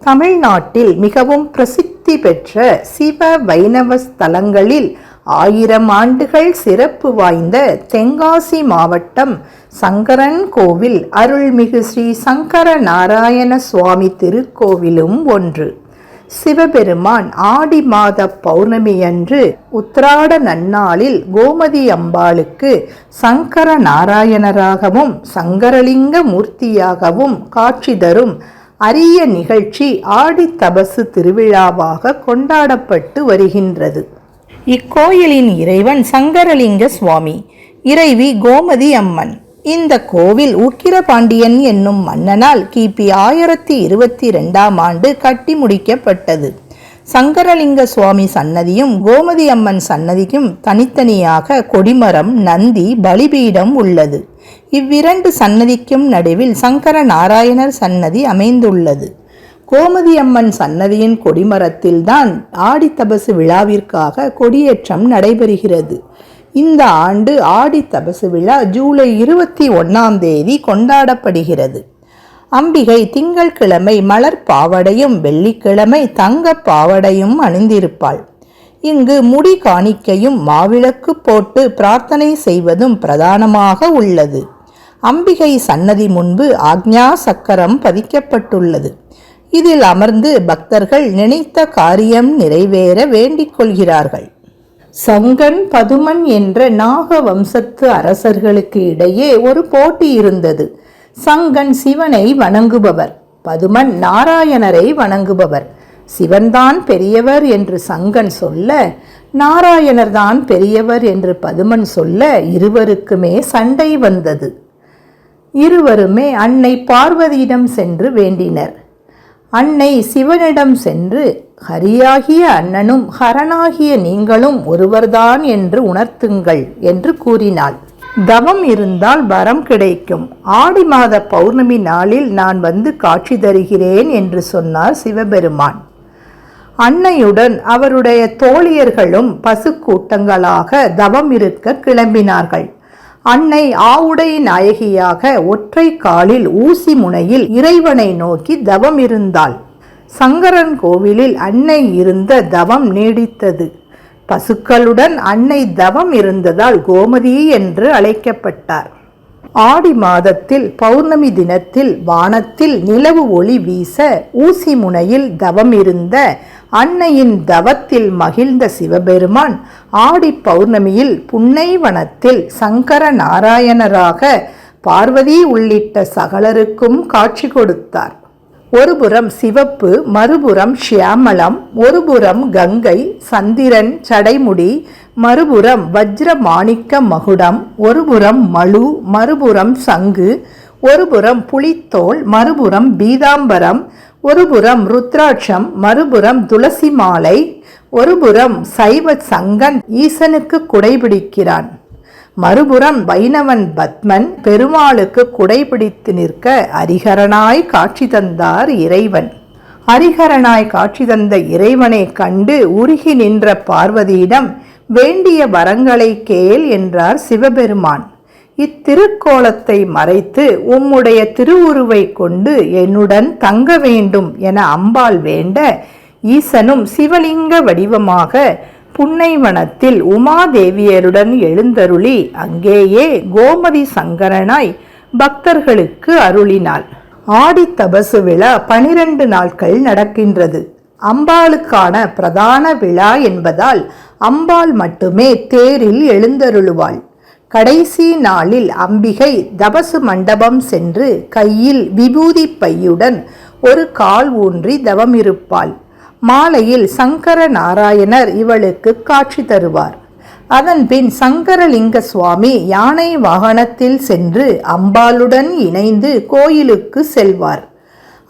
தமிழ்நாட்டில் மிகவும் பிரசித்தி பெற்ற சிவ வைணவ ஸ்தலங்களில் 1000 ஆண்டுகள் சிறப்பு வாய்ந்த தென்காசி மாவட்டம் சங்கரன் கோவில் அருள்மிகு ஸ்ரீ சங்கர நாராயண சுவாமி திருக்கோவிலும் ஒன்று. சிவபெருமான் ஆடி மாத பௌர்ணமியன்று உத்திராட நன்னாளில் கோமதி அம்பாளுக்கு சங்கர நாராயணராகவும் சங்கரலிங்க மூர்த்தியாகவும் காட்சி தரும் அரிய நிகழ்ச்சி ஆடி தபசு திருவிழாவாக கொண்டாடப்பட்டு வருகின்றது. இக்கோயிலின் இறைவன் சங்கரலிங்க சுவாமி, இறைவி கோமதி அம்மன். இந்த கோவில் உக்கிரபாண்டியன் என்னும் மன்னனால் கிபி 1022ஆம் ஆண்டு கட்டி முடிக்கப்பட்டது. சங்கரலிங்க சுவாமி சன்னதியும் கோமதி அம்மன் சன்னதிக்கும் தனித்தனியாக கொடிமரம், நந்தி, பலிபீடம் உள்ளது. இவ்விரண்டு சன்னதிக்கும் நடுவில் சங்கர நாராயணர் சன்னதி அமைந்துள்ளது. கோமதி அம்மன் சன்னதியின் கொடிமரத்தில்தான் ஆடி தபசு விழாவிற்காக கொடியேற்றம் நடைபெறுகிறது. இந்த ஆண்டு ஆடி தபசு விழா ஜூலை 21ஆம் தேதி கொண்டாடப்படுகிறது. அம்பிகை திங்கட்கிழமை மலர் பாவடையும், வெள்ளிக்கிழமை தங்க பாவடையும் அணிந்திருப்பாள். இங்கு முடி காணிக்கையும் மாவிளக்கு போட்டு பிரார்த்தனை செய்வதும் பிரதானமாக உள்ளது. அம்பிகை சன்னதி முன்பு ஆக்ஞா சக்கரம் பதிக்கப்பட்டுள்ளது. இதில் அமர்ந்து பக்தர்கள் நினைத்த காரியம் நிறைவேற வேண்டிக் கொள்கிறார்கள். சங்கன், பதுமன் என்ற நாக வம்சத்து அரசர்களுக்கு இடையே ஒரு போட்டி இருந்தது. சங்கன் சிவனை வணங்குபவர், பதுமன் நாராயணரை வணங்குபவர். சிவன்தான் பெரியவர் என்று சங்கன் சொல்ல, நாராயணர்தான் பெரியவர் என்று பதுமன் சொல்ல இருவருக்குமே சண்டை வந்தது. இருவருமே அன்னை பார்வதியிடம் சென்று வேண்டினர். அன்னை சிவனிடம் சென்று, ஹரியாகிய அண்ணனும் ஹரனாகிய நீங்களும் ஒருவர்தான் என்று உணர்த்துங்கள் என்று கூறினாள். தவம் இருந்தால் வரம் கிடைக்கும். ஆடி மாத பௌர்ணமி நாளில் நான் வந்து காட்சி தருகிறேன் என்று சொன்னார் சிவபெருமான். அன்னையுடன் அவருடைய தோழியர்களும் பசு கூட்டங்களாக தவம் இருக்க கிளம்பினார்கள். அன்னை ஆவுடை நாயகியாக ஒற்றை காலில் ஊசி முனையில் இறைவனை நோக்கி தவம் இருந்தாள். சங்கரன் கோவிலில் அன்னை இருந்த தவம் நீடித்தது. பசுக்களுடன் அன்னை தவம் இருந்ததால் கோமதி என்று அழைக்கப்பட்டார். ஆடி மாதத்தில் பௌர்ணமி தினத்தில் வானத்தில் நிலவு ஒளி வீச ஊசி முனையில் தவம் இருந்த அன்னையின் தவத்தில் மகிழ்ந்த சிவபெருமான் ஆடி பௌர்ணமியில் புன்னைவனத்தில் சங்கர நாராயணராக பார்வதி உள்ளிட்ட சகலருக்கும் காட்சி கொடுத்தார். ஒருபுறம் சிவப்பு, மறுபுறம் ஷியாமளம், ஒருபுறம் கங்கை, சந்திரன், சடைமுடி, மறுபுறம் வஜ்ர மாணிக்க மகுடம், ஒருபுறம் மழு, மறுபுறம் சங்கு, ஒருபுறம் புலித்தோல், மறுபுறம் பீதாம்பரம், ஒருபுறம் ருத்ராட்சம், மறுபுறம் துளசி மாலை, ஒருபுறம் சைவ சங்கன் ஈசனுக்கு குடைபிடிக்கிறான், மறுபுறம் வைணவன் பத்மன் பெருமாளுக்கு குடைபிடித்து நிற்க அரிகரனாய் காட்சி தந்தார் இறைவன். அரிகரனாய் காட்சி தந்த இறைவனை கண்டு உருகி நின்ற பார்வதியிடம் வேண்டிய வரங்களை கேள் என்றார் சிவபெருமான். இத்திருக்கோலத்தை மறைத்து உம்முடைய திருவுருவை கொண்டு என்னுடன் தங்க வேண்டும் என அம்பாள் வேண்ட, ஈசனும் சிவலிங்க வடிவமாக புன்னைவனத்தில் உமாதேவியருடன் எழுந்தருளி அங்கேயே கோமதி சங்கரனாய் பக்தர்களுக்கு அருளினாள். ஆடி தபசு விழா 12 நாட்கள் நடக்கின்றது. அம்பாளுக்கான பிரதான விழா என்பதால் அம்பாள் மட்டுமே தேரில் எழுந்தருளுவாள். கடைசி நாளில் அம்பிகை தபசு மண்டபம் சென்று கையில் விபூதி பையுடன் ஒரு கால் ஊன்றி தவம் இருப்பாள். மாலையில் சங்கர நாராயணர் இவளுக்கு காட்சி தருவார். அதன்பின் சங்கரலிங்க சுவாமி யானை வாகனத்தில் சென்று அம்பாளுடன் இணைந்து கோயிலுக்கு செல்வார்.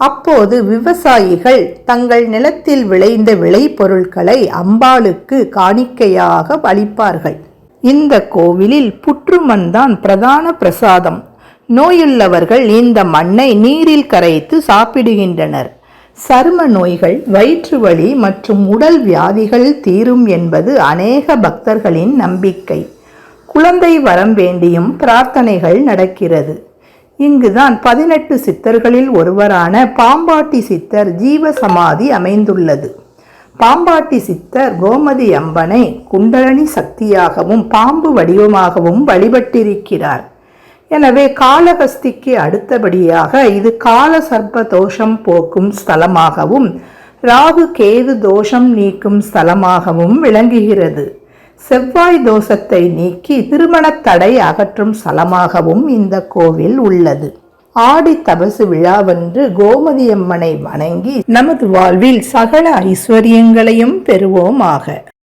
அப்போது விவசாயிகள் தங்கள் நிலத்தில் விளைந்த விளைபொருட்களை அம்பாளுக்கு காணிக்கையாக அளிப்பார்கள். இந்த கோவிலில் புற்றுமண் தான் பிரதான பிரசாதம். நோயுள்ளவர்கள் இந்த மண்ணை நீரில் கரைத்து சாப்பிடுகின்றனர். சரும நோய்கள், வயிற்று வலி மற்றும் உடல் வியாதிகள் தீரும் என்பது அநேக பக்தர்களின் நம்பிக்கை. குழந்தை வரம் வேண்டியும் பிரார்த்தனைகள் நடக்கிறது. இங்குதான் 18 சித்தர்களில் ஒருவரான பாம்பாட்டி சித்தர் ஜீவ சமாதி அமைந்துள்ளது. பாம்பாட்டி சித்தர் கோமதி அம்மனை குண்டலினி சக்தியாகவும் பாம்பு வடிவமாகவும் வழிபட்டிருக்கிறார். எனவே காளஹஸ்திக்கு அடுத்தபடியாக இது கால சர்ப்ப தோஷம் போக்கும் ஸ்தலமாகவும் ராகு கேது தோஷம் நீக்கும் ஸ்தலமாகவும் விளங்குகிறது. செவ்வாய் தோஷத்தை நீக்கி திருமணத் தடை அகற்றும் ஸ்தலமாகவும் இந்த கோவில் உள்ளது. ஆடி தபசு விழாவன்று கோமதி அம்மனை வணங்கி நமது வாழ்வில் சகல ஐஸ்வர்யங்களையும் பெறுவோமாக.